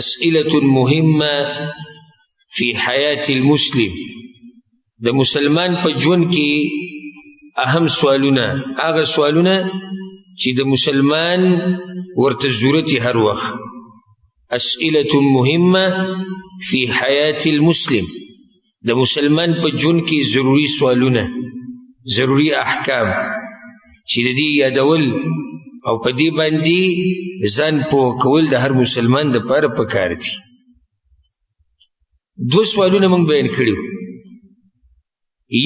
اسئلة مهمة في حياة المسلم. د مسلمان په ژوند کې اهم سوالونه، هغه سوالونه چې د مسلمان ورته ضرورت هر وخت. اسئلة مهمة في حياة المسلم، د مسلمان په ژوند کې ضروري سوالونه، ضروري احکام چې د دې یادول او په دې باندې ځان پوه کول د هر مسلمان دپاره پکار دي. دو سوالونه موږ بیان کړي وو.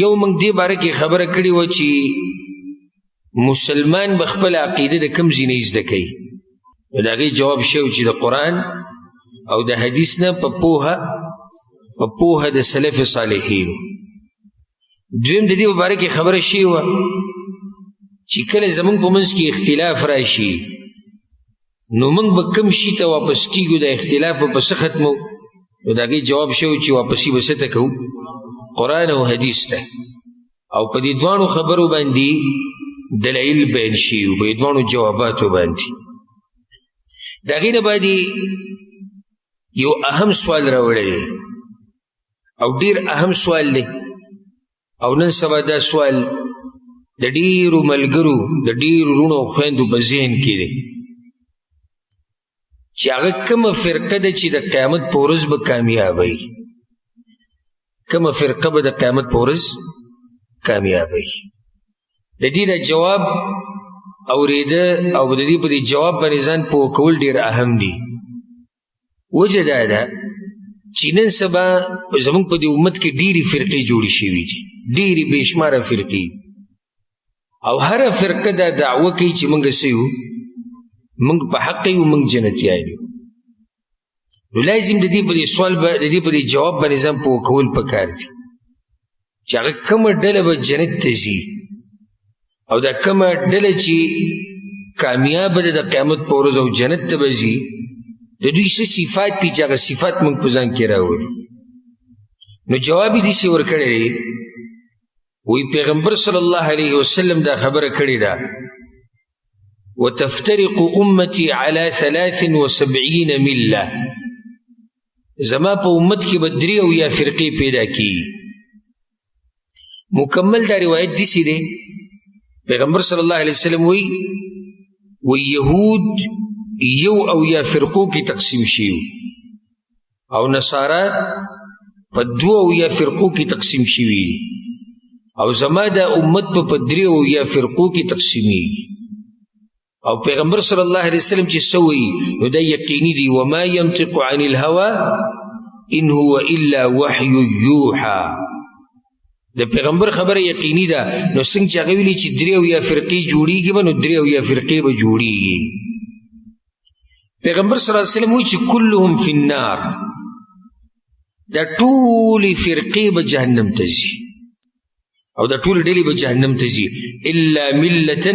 یو موږ دې باره کې خبره کړې وه چې مسلمان به خپله عقیده د کوم ځای نه زده کوي. نو د هغې جواب شوی چې د قرآن او د حدیث نه په پوهه د سلف صالحینو. دویم د دې باره کې خبره شوې وه چې کله زمونږ په منځ کې اختلاف راشي نو موږ به کوم شي ته واپس کیږو، د اختلاف به په څه ختمو؟ نو د هغې جواب شوی چې واپسي به څه ته کوو؟ قرآن او حدیث ته. او په دې دواړو خبرو باندې دلایل بیان شوي په دې دواړو جواباتو باندې. د هغې نه باندې یو اهم سوال راوړی دی او ډېر اهم سوال دی. او نن سبا دا سوال د ډېرو ملګرو د ډېرو وروڼو او خویندو په ذهن کې دی چې هغه کومه فرقه ده چې د قیامت په ورځ به کامیابوي. کومه فرقه به د قیامت په ورځ کامیابوي. د دې د جواب اورېده او د دې په دې جواب باندې ځان پوه کول ډېر اهم دي. وجه دا ده چې نن سبا زموږ په دې امت کې ډېرې فرقې جوړې شوي دي، ډېرې بېشماره فرقې، او هره فرقه دا دعوه کوي چې موږ څه یو؟ موږ په حق یو، موږ جنتیان یو. نو لازم د دې په دې سوال د دې په دې جواب باندې ځان پوه کول پکار دي چې هغه کومه ډله به جنت ته ځي او دا کومه ډله چې کامیابه ده د قیامت په ورځ او جنت ته به ځي، د دوی څه صفات دي چې هغه صفات موږ په ځان کې راولو. نو جواب یې داسې ورکړی دی، وی پیغمبر صلی الله علیه وسلم دا خبره کړې ده وتفترق امتی علی 73 مله، زما په امت کې به 83 فرقې پیدا کیږي. مکمل دا روایت داسې دی، پیغمبر صلی الله علیه وسلم وی یهود 81 فرقو کې تقسیم شوي او نصارا په 82 فرقو کې تقسیم شوي دي، او زما دا امت په 83 فرقو کې تقسیمیږي. او پیغمبر صلی الله علیه وسلم چې څه وایي نو دا یقیني دي، وما ينطق عن الهوى ان هو الا وحی یوحى. د پیغمبر خبره یقیني ده. نو څنګه چې هغه ویلي چې 83 فرقې جوړیږي به نو 83 فرقې به جوړیږي. پیغمبر صلی الله علیه وسلم وایي چې کلهم فی النار، دا ټولې فرقې به جهنم ته ځي او دا ټول ډلې به جهنم ته ځي الا ملة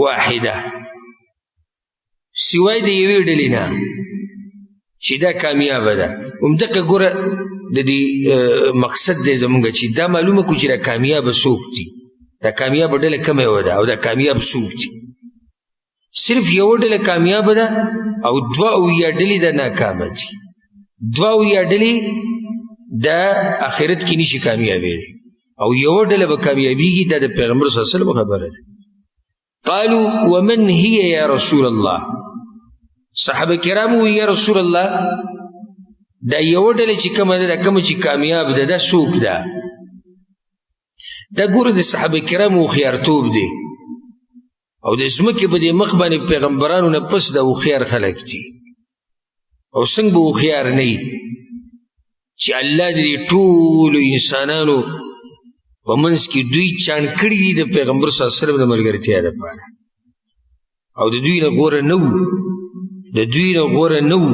واحده، سوای د یوې ډلې نه چې دا کامیابه ده. همدغه ګوره د دې مقصد دی زمونږ چې دا معلومه کړو چې دا کامیابه څوک دي، دا کامیابه ډله کومه یوه ده او دا کامیاب څوک دي. صرف یوه ډله کامیابه ده او 82 ډلې د ناکامه دي. 82 ډلې د آخرت کې نشي کامیابېدی او یوه ډله به کامیابیږي. دا د پیغمبر صلی الله علیه وسلم خبره ده. قالوا ومن هي یا رسول الله، صحابه کرامو وی یا رسول الله دا یوه ډله چې کومه ده، دا کومه چې کامیاب ده، دا څوک ده؟ دا ګوره د صحابه کرامو هوښیارتوب دی او د ځمکې په دې مخ باندې پیغمبرانو نه پس د هوښیار خلک دي. او څنګه به هوښیار نه وي چې الله د دې ټولو انسانانو په منځ کې دوی چاڼ کړي دي د پیغمبر صلی الله علیه وسلم د ملګرتیا دپاره، او د دوی نه غوره نه وو، د دوی نه غوره نه وو.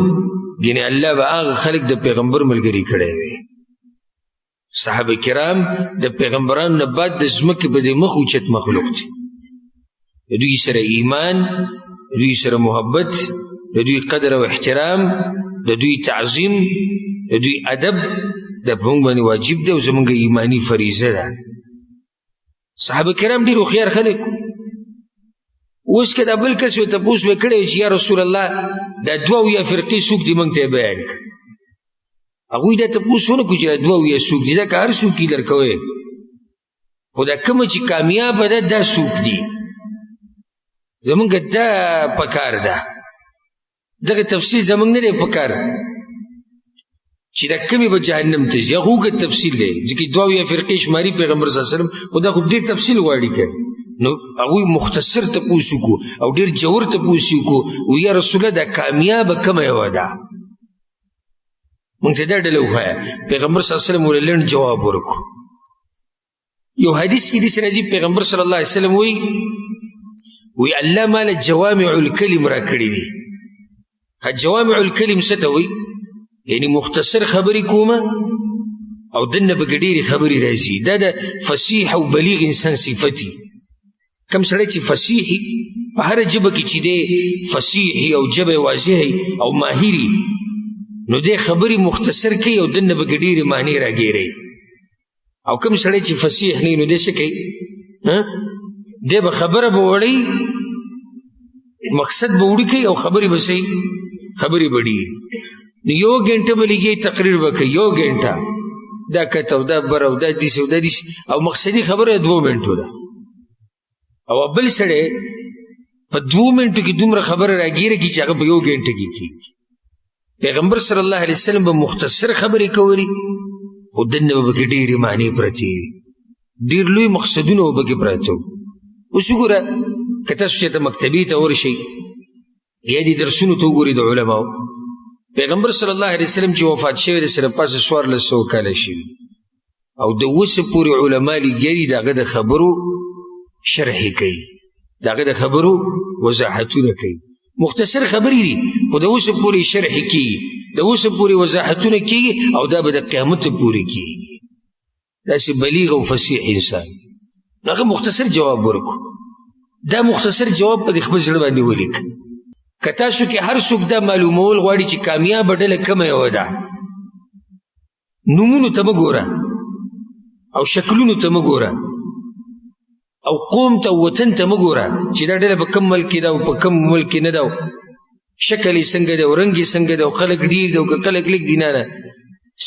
ګینې الله به هغه خلک د پیغمبر ملګري کړی وي. صحابه کرام د پیغمبرانو نه بعد د ځمکې په دې مخ اوچت مخلوق دي. د دوی سره ایمان، د دوی سره محبت، د دوی قدر او احترام، د دوی تعظیم، د دوی ادب د په موږ باندې واجب دی او زموږ ایماني فریضه ده. صحابه کرام ډېر هوښیار خلک اوس که دا بل کس وی تپوس به کړی چې یا رسول الله دا 2 فرقې څوک دي موږ ته بیان کړه هغوی دا تپوس ونه کړو چې دا 2 څوک دي دا که هر څوک یې درکوی خو دا کومه چې کامیابه ده دا څوک دي زمونږ دا پکار ده دغه تفصیل زمونږ نه دی پکار چې دا کمې به جهنم ته ځي هغه اوږد تفصیل دی ځکه 2 فرقې شماري پیغمبر صلی الله علیه وسلم خو دا خو ډېر تفصیل غواړي که نو هغوی مختصر تپوس وکړو او ډېر جوور تپوس یې وکړو و یا رسول الله دا کامیابه کومه یوه ده موږ ته دا ډله وښایه پیغمبر صلی الله علیه وسلم ورله لنډ جواب ورکړو یو حدیث کې داسې راځي پیغمبر صلی الله علیه وسلم وی الله ماله جوامع الکلم را کړي دي جوامع الکلم څه ته وایي یعنی مختصر خبرې کومه او دنه پکې ډېرې خبرې راځي دا د فصیح او بلیغ انسان صفتي کم سړی چې فصیحي په هره ژبه کې چې دی فصیحي او ژبه واضحي او ماهري نو دی خبرې مختصر کوي او دنه پکې ډېرې معنی راګیروي او کم سړی چې فصیح نه نو دی څه کوي دی به خبره به وړی مقصد به وړي کوي او خبرې به صحیح خبرې به ډېري نو 1 غنټه به لګي تقریر به کوي 1 غنټه دا کته او دا بره او دا داسې او دا داسې او مقصدي خبره 2 منټو ده او بل سړی په 2 منټو کې دومره خبره راګیره کړي چې هغه په 1 غنټه کې کېږي پیغمبر صلی الله علیه وسلم به مختصر خبرې کولې خو دنه به پکې ډېرې معنی پرتې وي ډېر لوی مقصدونه به پکې پراته وو اوس وګوره که تاسو چېرته مکتبې ته ورشئ یا دې درسونو ته وګورئ د علماو پیغمبر صلی الله علیه وسلم چې وفات شوی دی سره پاسه 1400 کاله شوي او د اوسه پورې علما لګیري د هغه د خبرو شرحې کوي د هغه د خبرو وضاحتونه کوي مختصر خبرې دي خو د اوسه پورې شرحې کېږي د اوسه پورې وضاحتونه کېږي او دا به د قیامت پورې کېږي داسې بلیغ او فصیح انسان نو هغه مختصر جواب ورکړو دا مختصر جواب په خپل زړه باندې ولیک که تاسو کې هر څوک دا معلومول غواړي چې کامیابه ډله کومه یوه ده نومونو ته مه ګوره او شکلونو ته مه ګوره او قوم ته وطن ته مه ګوره چې دا ډله په کوم ملک کې ده او په کوم ملک کې نه ده شکل یې څنګه ده او رنګ یې څنګه ده او خلک ډېر ده او که خلک لږ دي نه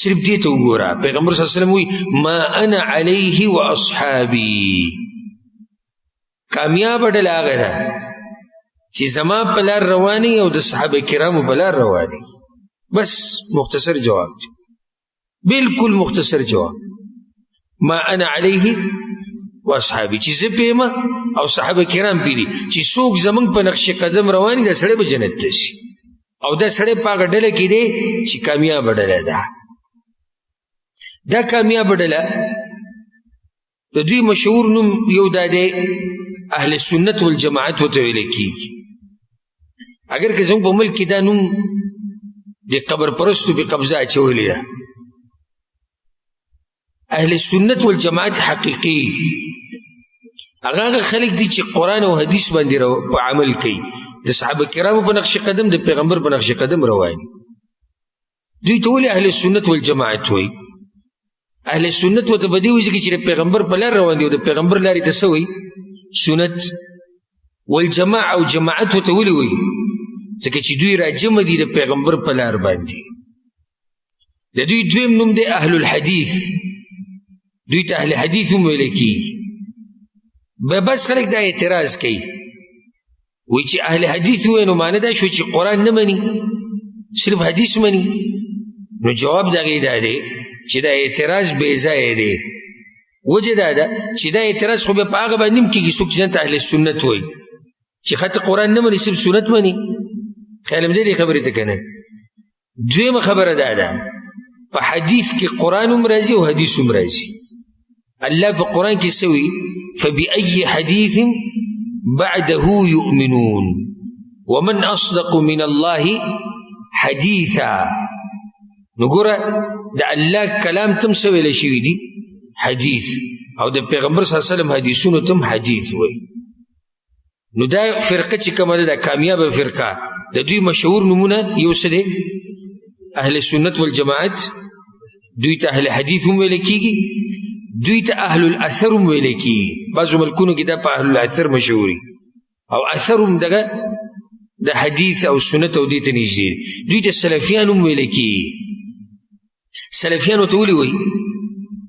صرف دې ته وګوره پیغمبر صلی الله علیه وسلم وایي ما انا علیه واصحابي کامیابه ډله هغه ده چې زما په لار رواني او د صحابه کرامو په لار رواني بس مختصر جواب دی بالکل مختصر جواب ما انا علیه واصحابي چې زه پېما او صحابه کرام پې دي چې څوک زموږ په نقش قدم رواني دا سړی به جنت ته شي او دا سړی په هغه ډله کې دی چې کامیابه ډله ده دا کامیابه ډله د دوی مشهور نوم یو دا دی اهل سنت والجماعت ورته ویلی کېږي اگر که زموږ په ملک کې دا نوم د قبر پرستو په قبضه اچولې ده اهل سنت والجماعت حقیقي هغه خلک دي چې قرآن او حدیث باندې په عمل کوي د صحابه کرامو په نقش قدم د پیغمبر په نقش قدم رواني دوی ته ولې اهل سنت والجماعت وایي اهل سنت ورته په دې وایي چې د پیغمبر په لار روان دي او د پیغمبر لارې ته څه وایي سنت والجماع او جماعت ورته ولې وایي ځکه چې دوی راجمع دي د پیغمبر په لار باندې د دوی دویم نوم دی اهل الحدیث دوی ته اهل حدیث هم ویلی کېږي بس خلک دا اعتراض کوي وایي چې اهل حدیث ووایي نو معنی دا شو چې قرآن نه مني صرف حدیث مني نو جواب د هغې دا دی چې دا اعتراض بې ځایه دی وجه دا ده چې دا اعتراض خو بیا په هغه باندې هم کېږي څوک چې ځان ته اهل سنت وایي چې خط قرآن نه مني صرف سنت مني خیال هم دې خبرې ته که نه دویمه خبره دا ده په حدیث کې قرآن هم راځي او حدیث هم راځي الله په قرآن کې څه وایي فبأي حديث بعده يؤمنون ومن أصدق من الله حديثا نګوره د الله کلام تم څه ویلی شوي دي حدیث او د پیغمبر صلی الله علیه وسلم حدیثونو تم حدیث وایي نو دا فرقه چې کومه ده دا کامیابه فرقه د دوی مشهور نمونه یو څه دی اهل سنت والجماعت دوی ته اهل حدیث هم ویلی کېږي دوی ته اهل الاثر هم ویلی کېږي بعضو ملکونو کې دا په اهل الاثر مشهوري او اثر هم دغه د حدیث او سنت او دې ته نږدې دوی ته سلفیان هم ویل کېږي. سلفیان ورته ولې وایي؟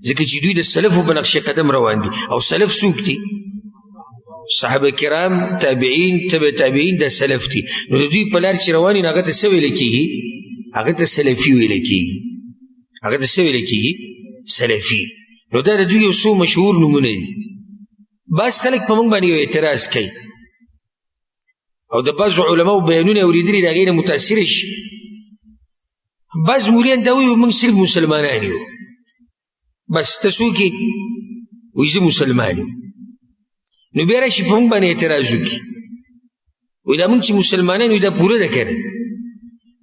ځکه چې دوی د سلفو په نقش قدم روان دي. او سلف څوک دي؟ صحابه کرام، تابعین، تبع تابعین، دا سلف دي. نو د دوی په لار چې روان دي هغه ته څه ویل کېږي؟ هغه ته سلفي ویل کېږي. هغه ته څه ویل کېږي؟ سلفي. نو دا د دوی یو څو مشهور نومونه دي. بعض خلک په موږ باندې یو اعتراض کوي او د بعضو علماو بیانونه اورېدلي د هغې نه متاثره شي. بعض مولیان دا وایي موږ صرف مسلمانان یو، بس ته څوک یې؟ وایي زه مسلمان یم. نو بیا راشي په موږ باندې اعتراض وکړي، وایي دا موږ چې مسلمانان یو دا پوره ده که نه؟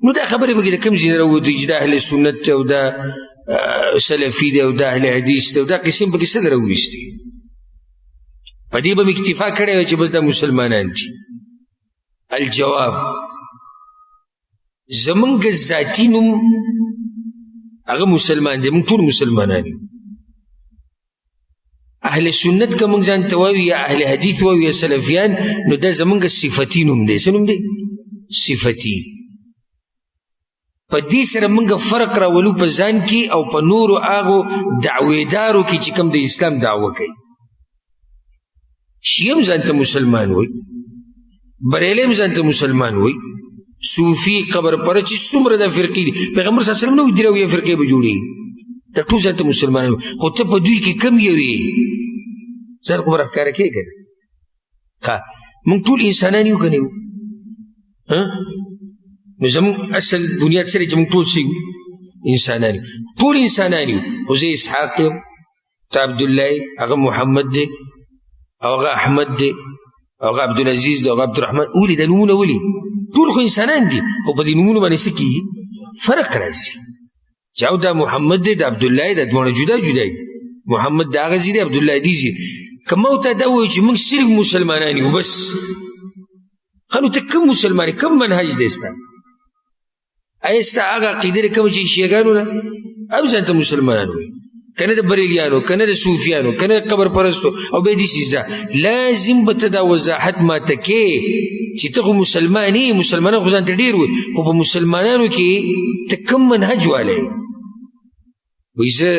نو دا خبرې به د کوم ځای نه راوتې چې دا اهل سنت دی او دا سلفي دی او دا اهل حدیث دی او دا قسم پکې څه در راویستې؟ په دې به مې اکتفا کړی وی چې بس دا مسلمانان دي. الجواب، زمونږ ذاتي نوم هغه مسلمان دی، موږ ټول مسلمانان یو. اهل سنت که موږ ځان ته وایو یا اهل حدیث وایو یا سلفیان، نو دا زمونږ صفتي نوم دی. څه نوم دی؟ صفتي. په دې سره موږ فرق راولو په ځان کې او په نورو هغو دعویدارو کې چې کوم د اسلام دعوه کوي. شیعه هم ځان ته مسلمان وایي، بریلی هم ځان ته مسلمان وایي، صوفي، قبر پره چې څومره دا فرقې دي، پیغمبر صلی الله علیه وسلم نه وایي درې اویا فرقې به جوړېږي، دا ټول ځان ته مسلمانان وایي. خو ته په دوی کې کم یو یې، ځان خو به راښکاره کوې که نه؟ موږ ټول انسانان یو که نه یو؟ نو زموږ اصل بنیاد سره چې موږ ټول څه یو؟ انسانان یو، ټول انسانان یو. خو زه اسحاق یم، ته عبدالله یې، هغه محمد دی او هغه احمد دی او هغه عبدالعزیز دی او هغه عبدالرحمن. ولې دا نومونه ولې؟ ټول خو انسانان دي، خو په دې نومونو باندې څه کېږي؟ فرق راځي. چې او دا محمد دی، دا عبدالله دی، دا دواړه جدا جدا دي. محمد د هغه ځای دی، عبدالله دې ځای. که ما ورته دا ووایو چې موږ صرف مسلمانان یو بس، ښه نو ته کوم مسلمان یې؟ کوم منهج دی ستا؟ آیا ستا هغه عقیده دی کومه چې شیعهګانو نه؟ هم ځان ته مسلمانان وایي، که نه د بریلیانو، که نه د صوفیانو، که نه د قبر پرستو او بیا داسې ځه. لازم به ته دا وضاحت ماته کې چې ته خو مسلمان یې، مسلمانان خو ځان ته ډېر وایي، خو په مسلمانانو کې ته کوم منهج والی یې؟ وایي زه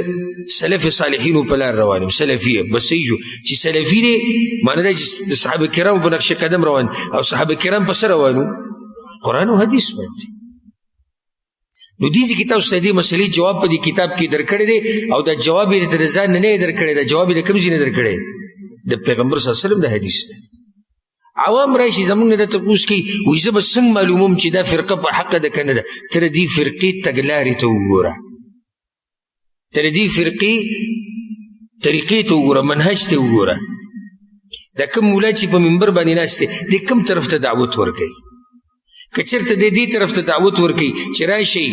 سلف صالحینو په لار روان یم، سلفي یم. بس صحیح شو چې سلفي دی، معنی دا چې د صحابه کرامو په نقش قدم روان، او صحابه کرام په څه روانو؟ قرآن او حدیث باندې. نو دیزی کتاب ستا دی مسئلې جواب په دی کتاب کې درکړی دی، او دا جواب یې ته د ځان نه یې درکړی، دا جواب یې د کوم ځای نه درکړی؟ د پیغمبر صلی الله علیه وسلم د حدیث نه. عوام راشي زمونږ نه دا تپوس کوي، وایي زه به څنګه معلوموم چې دا فرقه په حقه ده که نه ده؟ ته د دې فرقې تګلارې ته وګوره، ته د دې فرقې طریقې ته وګوره، منهج ته وګوره. دا کوم مولا چې په منبر باندې ناست دی، دې کوم طرف ته دعوت ورکوي؟ که چېرته دی دې طرف ته دعوت ورکوي چې راشئ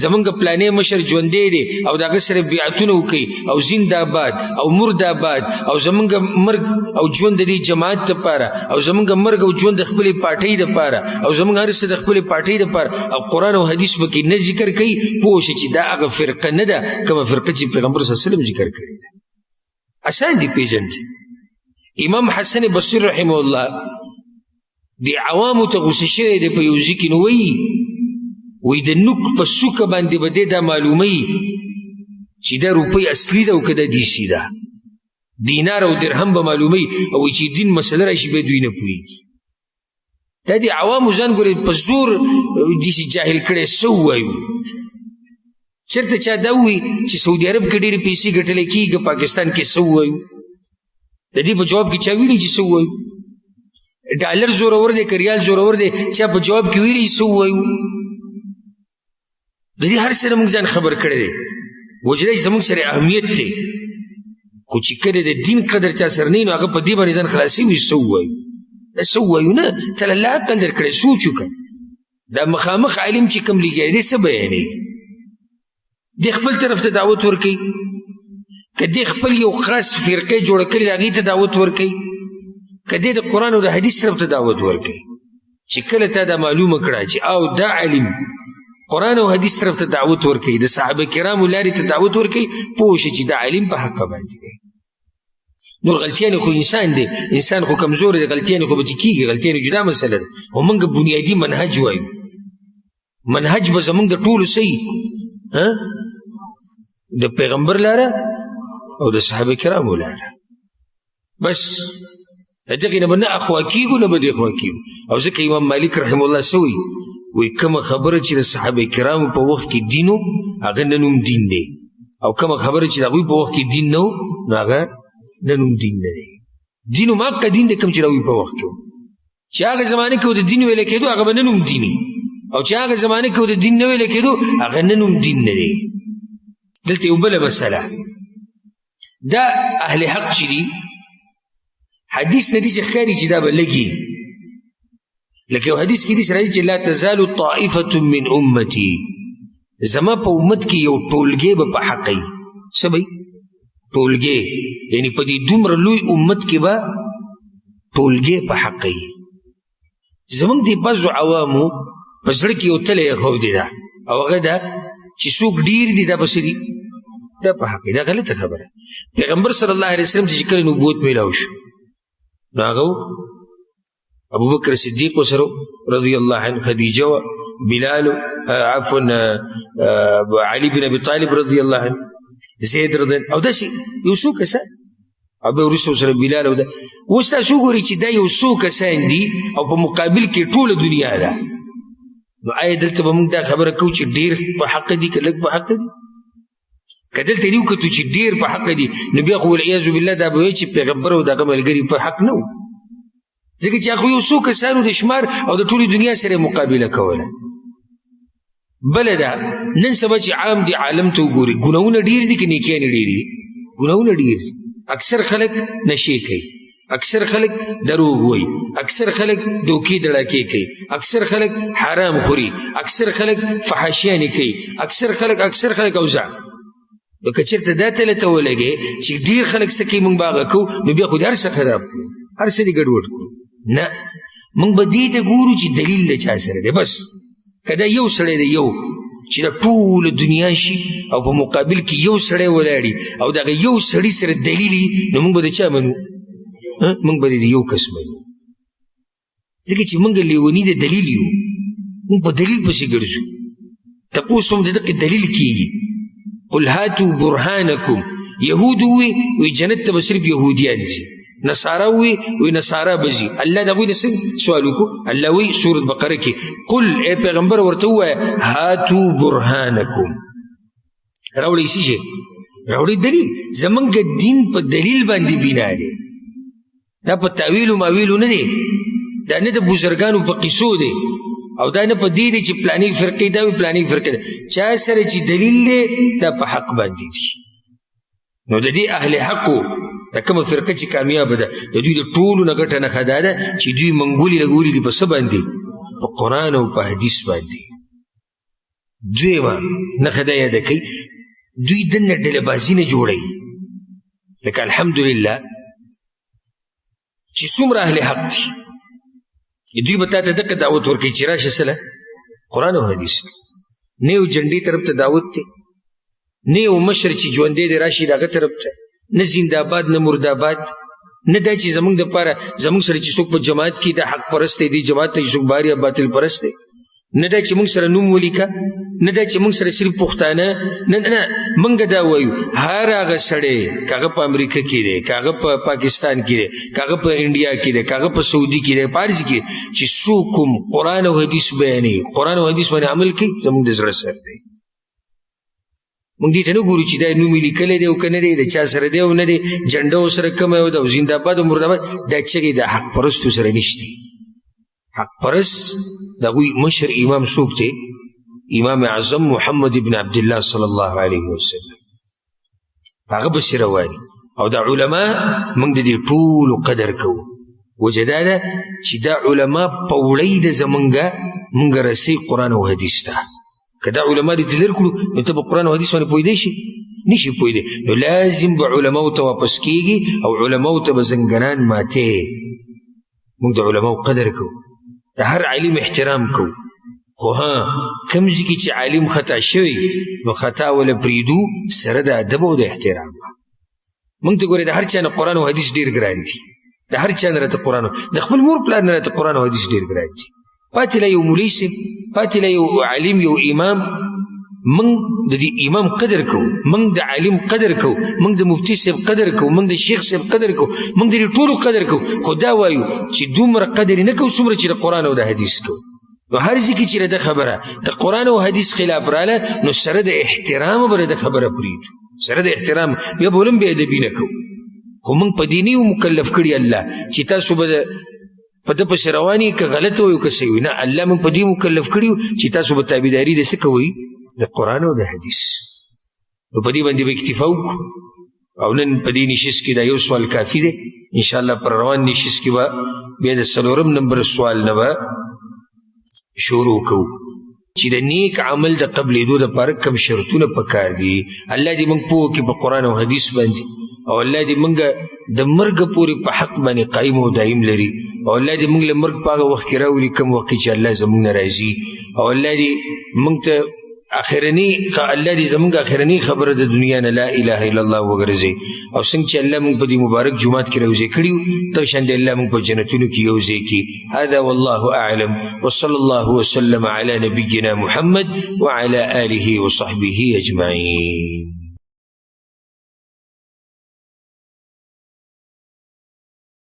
زمونږ پلانې مشر ژوندی دی او د هغه سره بیعتونه وکوي او زنده‌باد او مرده‌باد او زمونږ مرګ او ژوند د دې جماعت دپاره او زمونږ مرګ او ژوند د خپلې پارټۍ دپاره او زمونږ هر څه د خپلې پارټۍ دپاره، او قرآن او حدیث پکې نه ذکر کوي، پوه شي چې دا هغه فرقه نه ده کومه فرقه چې پیغمبر صلی الله علیه وسلم ذکر کړې ده. اسان دي پېژند. امام حسن بصري رحمه الله دی عوامو ته غوسه شوی دی په یو ځای کې، نو وایي د نوک په څوکه باندې به دی دا معلوموي چې دا روپۍ اصلي ده او که دا دیسي ده، دینار او درهم به معلوموي، او وایي چې دین مسله راشي بیا دوی نه پوهېږي. دا د عوامو ځان ګورې په زور داسې جاهل کړی. څه ووایو؟ چېرته چا دا ووایي چې سعودي عرب کې ډېرې پیسې ګټلی کېږي، پاکستان کې څه ووایو؟ د دې په جواب کې چا ویلي چې څه ووایو؟ ډالر زورور دی که ریال زورور دی، چا په جواب کې ویلي څه ووایو؟ د دې هر سره موږ ځان خبر کړی دی. وجه دا زموږ سره اهمیت دی، خو چې کله د دین قدر چا سره نه وي نو هغه په دې باندې ځان خلاصوي. څه ووایو؟ دا څه ووایو نه، ته الله عقل درکړی، سوچ وکړه. دا مخامخ عالم چې کوم لګیا دی څه بیانوي؟ دی خپل طرف ته دعوت ورکوي، که دی خپل یو خاص فرقې جوړه کړي هغې ته دعوت ورکوي، که دی د قرآن او د حدیث طرف ته دعوت ورکوي. چې کله تا دا معلومه کړه چې او دا عالم قرآن او حدیث طرف ته دعوت ورکوي، د صحابه کرامو لارې ته دعوت ورکوي، پوه شي چې دا عالم په حقه باندې دی. نور غلطیانې خو انسان دی، انسان خو کمزور دی، غلطیانې خو به ترې کېږي، غلطیانې جدا مسله ده. خو موږ بنیادي منهج وایو، منهج به زموږ د ټولو صحیح د پیغمبر لاره او د صحابه کرامو لاره. بس دغې نه به نه اخوا کېږو نه به دې خوا کېږو. او ځکه امام مالک رحمه الله څه وایي؟ وایي کومه خبره چې د صحابه کرامو په وخت کې دین و هغه نن هم دین دی، او کومه خبره چې د هغوی په وخت کې دین نه و نو هغه نن هم دین نه دی. دین هم حقه دین دی کوم چې د هغوی په وخت کې و. چې هغه زمانه کې د دین ویلی کېدو هغه به نن هم دیني، او چې هغه زمانه کې د دین نه ویلی کېدو هغه نن هم دین نه دی. دلته یو بله مسله دا اهل حق چې دي حدیث نه دي چې ښکاري چې دا به لږي، لکه یو حدیث کې داسې راځي چې لا تزال طائفة من امتي، زما په امت کې یو ټولګی به په حق وي. څه به ټولګی؟ یعنې په دې دومره لوی امت کې به ټولګی په حق وي. زموږ د بعضو عوامو په زړه کې یو تله ایښودې ده، او هغه ده چې څوک ډېر دي دا به څه دي؟ دا په حق وي. دا غلطه خبره. پیغمبر صلی الله علیه وسلم چې کله نبوت میلاو شو نو هغه ابو بکر صدیق ورسره رضی الله عنه، خدیجه و بلال عفوا علي بن ابي طالب رضی الله عنه، زید رضی الله، او داسې یو څو کسان، او بیا وروسته ورسره بلال. او دا اوس تاسو وګورئ چې دا یو څو کسان دي او په مقابل کې ټوله دنیا ده. نو آیا دلته به موږ دا خبره کوو چې ډېر په حق دي که لږ په حق دي؟ که دلته دې وکتو چې ډېر په حق دي نو بیا خو والعیاذ بالله دا به وایي چې پیغمبر او د هغه ملګري په حق نه وو، ځکه چې هغه یو څو کسانو د شمار او د ټولې دنیا سره مقابله کوله. بله ده نن سبا چې عام دي عالم ته وګوري ګناهونه ډېر دي که نیکیانې ډېرې دي؟ ګناهونه ډېر دي. اکثر خلک نشې کوي، اکثر خلک دروغ وایي، اکثر خلک دوکې دړاکې کوي، اکثر خلک حرام خوري، اکثر خلک فحاشیانې کوي، اکثر خلک اوزع. نو که چېرته دا تله ته ولګې چې ډېر خلک څه کوي موږ به هغه کوو نو بیا خو د هر څه خراب کړو، هر څه دې ګډوډ کړو. نه، موږ به دې ته ګورو چې دلیل د چا سره دی. بس که دا یو سړی دی یو چې د ټوله دنیا شي او په مقابل کې یو سړی ولاړي او د هغه یو سړي سره دلیل نو موږ به د چا منو؟ موږ به د یو کس منو، ځکه چې موږ لیوني د دلیل یو، موږ په دلیل پسې ګرځو. تپوس هم د دغې دلیل کېږي. قل هاتوا برهانکم. یهود وی جنت ته به صرف یهودیان ځي، نصارا وی نصارا به ځي. الله د هغوی نه څنګه سوال وکړو؟ الله وی سورة بقره کې قل ای پیغمبر ورته ووایه هاتوا برهانکم، راوړئ څه شی؟ راوړئ دلیل. زمونږ دین په دلیل باندې بنا دی، دا په تاویلو ماویلو نه دی، دا نه د بزرګانو په قصو دی، او دا نه په دې دی چې پلانې فرقې دا وي پلانې فرقې دا. چا سره چې دلیل دی دا په حق باندې دی. نو د دې اهل حقو دا کومه فرقه چې کامیابه ده د دوی د ټولو نه ګټه نښه دا ده چې دوی منګولې لګولي دي په څه باندې؟ په قرآن او په حدیث باندې. دویمه نښه دا یاده کوي دوی دننه ډلهبازي نه جوړوي. لکه الحمدلله چې څومره اهل حق دي دوی به تا ته دغه دعوت ورکوي چې راشه سله قرآن او حدیث دی، نه یو جنډې طرف ته دعوت دی، نه یو مشر چې ژوندی دی راشي د هغه طرف ته، نه زنده‌باد نه مرده‌باد، نه دا چې زموږ دپاره زموږ سره چې څوک په جماعت کې د حق پرست دی دې جماعت ته چې څوک بار یا باطل پرست دی، نه دا چې موږ سره نوم ولیکه، نه دا چې موږ سره صرف پښتانه، نه موږ دا وایو هر هغه سړی که هغه په امریکا کې دی، که هغه په پاکستان کې دی، که هغه په انډیا کې دی، که هغه په سعودي کې دی، په هر ځای کې چې څوک کوم قرآن او حدیث بیانوي، قرآن او حدیث باندې عمل کوي، زموږ د زړه سر دی. موږ دې ته نه ګورو چې دا نوم یې لیکلی دی او که نه دی، د چا سره دی او نه دی، جنډه ورسره کومه یو ده او زنده‌باد او مرده‌باد، دا چغې د حق پرستو سره نشته. حق پرست د هغوی مشر امام څوک دی؟ امام اعظم محمد ابن عبدالله صلی الله علیه وسلم، هغه پسې رواني. او دا علما موږ د دې ټولو قدر کوو. وجه دا ده چې دا علما په وړۍ د زمونږ موږ رسي قرآن او حدیث ته. که دا علما دې ته لر کړو نو ته په قرآن او حدیث باندې پوهېدی شي؟ نشي پوهېدی. نو لازم به علماو ته واپس کېږي او علماو ته به زنګنان ماتې. موږ د علماو قدر کوو، د هر عالم احترام کوو، خو ها کوم ځای کې چې عالم خطا شوی نو خطا وله پرېږدو سره د ادب او د احترام. موږ ته ګورې د هر چا نه قرآن او حدیث ډېر ګران دي، د هر چا نه راته قرآن د خپل مور پلار نه راته قرآن او حدیث ډېر ګران دي. پاتې لا یو مولوي صاحب، پاتې لا یو عالم، یو امام. موږ د دې امام قدر کوو، موږ د عالم قدر کوو، موږ د مفتي صاحب قدر کوو، موږ د شیخ صاحب قدر کوو، موږ د دې ټولو قدر کوو، خو دا وایو چې دومره قدر یې نه کوو څومره چې د قرآن او د حدیث کوو. نو هر ځای کې چې د خبره د قرآن او حدیث خلاف راله، نو سره د احترامه به د خبره پرېږدو، سره د احترام بیا به ولم بې ادبي نه کوو. خو موږ په دې نه یو مکلف کړي الله چې تاسو به په ده پسې روان یې که غلط وایو که صحیح وي. نه، الله موږ په دې مکلف کړي چې تاسو به تابعداري د څه کوئ؟ د قرآن او د حدیث. نو په دې باندې به اکتفا وکړو. او نن په دې نشست کې دا یو سوال کافي دی. انشاءالله پر روان نشست کې به بیا د 4 نمبر سوال نه به شروع کوو چې د نیک عمل د قبلېدو دپاره کوم شرطونه پکار دي. الله دې موږ پوه کړي په قرآن او حدیث باندې، او الله دې موږ د مرګه پورې په حق باندې قایم او دایم لري، او الله دې موږ له مرګ په هغه وخت کې راولي کوم وخت کې چې الله زموږ نه راځي، او الله دې موږ ته الله دې زموږ اخرنی خبره د دنیا نه لا اله الا الله وګرځي. او څنګه چې الله موږ په دې مبارک جومات کې راوځي کړي، دغه شان دې الله موږ په جنتونو کې یوځای کړي. هذا والله اعلم، وصلى الله وسلم على نبينا محمد وعلى آله وصحبه اجمعين.